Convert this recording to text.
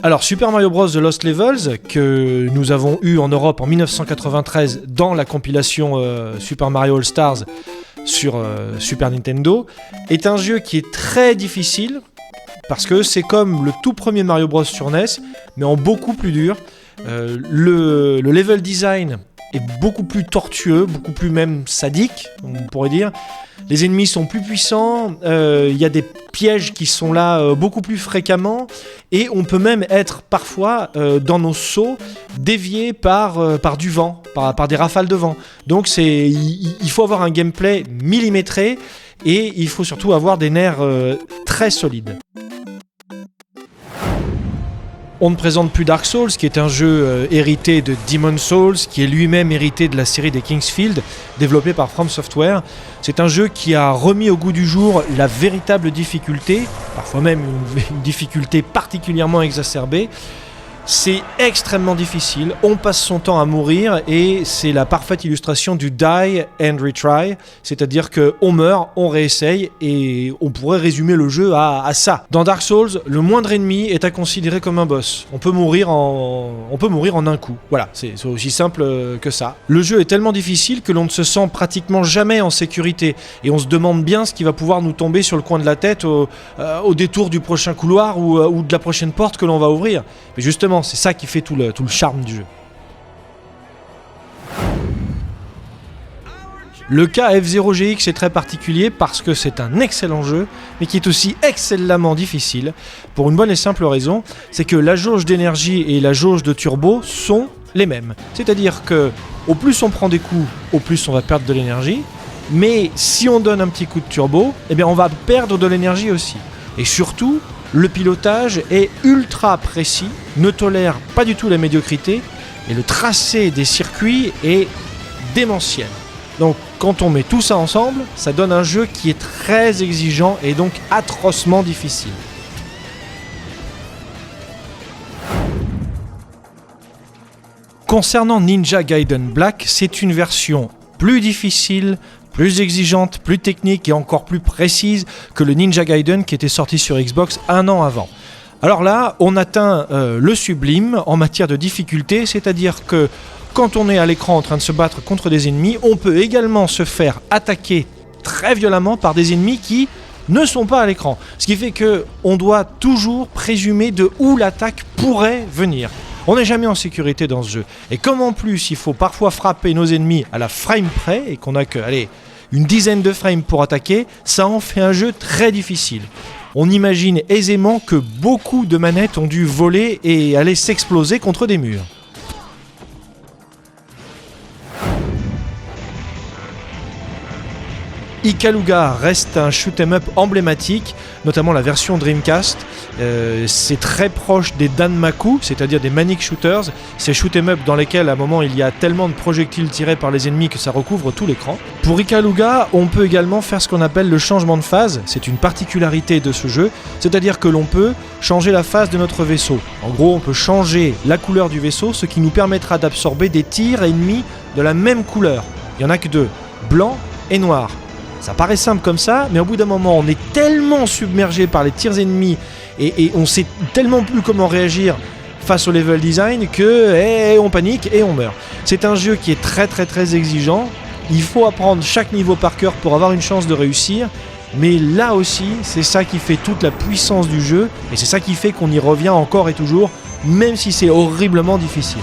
Alors, Super Mario Bros. The Lost Levels, que nous avons eu en Europe en 1993 dans la compilation Super Mario All Stars sur Super Nintendo, est un jeu qui est très difficile, parce que c'est comme le tout premier Mario Bros. Sur NES, mais en beaucoup plus dur. Le level design est beaucoup plus tortueux, beaucoup plus même sadique, on pourrait dire. Les ennemis sont plus puissants, il y a des pièges qui sont là beaucoup plus fréquemment, et on peut même être parfois dans nos sauts déviés par du vent, par des rafales de vent. Donc il faut avoir un gameplay millimétré, et il faut surtout avoir des nerfs très solides. On ne présente plus Dark Souls, qui est un jeu hérité de Demon's Souls, qui est lui-même hérité de la série des Kingsfield, développé par From Software. C'est un jeu qui a remis au goût du jour la véritable difficulté, parfois même une difficulté particulièrement exacerbée. C'est extrêmement difficile, on passe son temps à mourir, et c'est la parfaite illustration du die and retry, c'est-à-dire qu'on meurt, on réessaye, et on pourrait résumer le jeu à ça. Dans Dark Souls, le moindre ennemi est à considérer comme un boss. On peut mourir en un coup. Voilà, c'est aussi simple que ça. Le jeu est tellement difficile que l'on ne se sent pratiquement jamais en sécurité, et on se demande bien ce qui va pouvoir nous tomber sur le coin de la tête au détour du prochain couloir ou de la prochaine porte que l'on va ouvrir. Mais justement, c'est ça qui fait tout le charme du jeu. Le cas F-Zero GX est très particulier parce que c'est un excellent jeu, mais qui est aussi excellemment difficile, pour une bonne et simple raison, c'est que la jauge d'énergie et la jauge de turbo sont les mêmes. C'est-à-dire que au plus on prend des coups, au plus on va perdre de l'énergie, mais si on donne un petit coup de turbo, eh bien on va perdre de l'énergie aussi. Et surtout, le pilotage est ultra précis, ne tolère pas du tout la médiocrité, et le tracé des circuits est démentiel. Donc quand on met tout ça ensemble, ça donne un jeu qui est très exigeant et donc atrocement difficile. Concernant Ninja Gaiden Black, c'est une version plus difficile, plus exigeante, plus technique et encore plus précise que le Ninja Gaiden qui était sorti sur Xbox un an avant. Alors là, on atteint le sublime en matière de difficulté, c'est-à-dire que quand on est à l'écran en train de se battre contre des ennemis, on peut également se faire attaquer très violemment par des ennemis qui ne sont pas à l'écran. Ce qui fait qu'on doit toujours présumer de où l'attaque pourrait venir. On n'est jamais en sécurité dans ce jeu. Et comme en plus, il faut parfois frapper nos ennemis à la frame près, et qu'on n'a que, une dizaine de frames pour attaquer, ça en fait un jeu très difficile. On imagine aisément que beaucoup de manettes ont dû voler et aller s'exploser contre des murs. Ikaruga reste un shoot'em up emblématique, notamment la version Dreamcast. C'est très proche des Danmaku, c'est-à-dire des Manic Shooters, ces shoot'em up dans lesquels à un moment il y a tellement de projectiles tirés par les ennemis que ça recouvre tout l'écran. Pour Ikaruga, on peut également faire ce qu'on appelle le changement de phase, c'est une particularité de ce jeu, c'est-à-dire que l'on peut changer la phase de notre vaisseau. En gros, on peut changer la couleur du vaisseau, ce qui nous permettra d'absorber des tirs ennemis de la même couleur. Il n'y en a que deux, blanc et noir. Ça paraît simple comme ça, mais au bout d'un moment, on est tellement submergé par les tirs ennemis et on sait tellement plus comment réagir face au level design que on panique et on meurt. C'est un jeu qui est très très très exigeant. Il faut apprendre chaque niveau par cœur pour avoir une chance de réussir. Mais là aussi, c'est ça qui fait toute la puissance du jeu et c'est ça qui fait qu'on y revient encore et toujours, même si c'est horriblement difficile.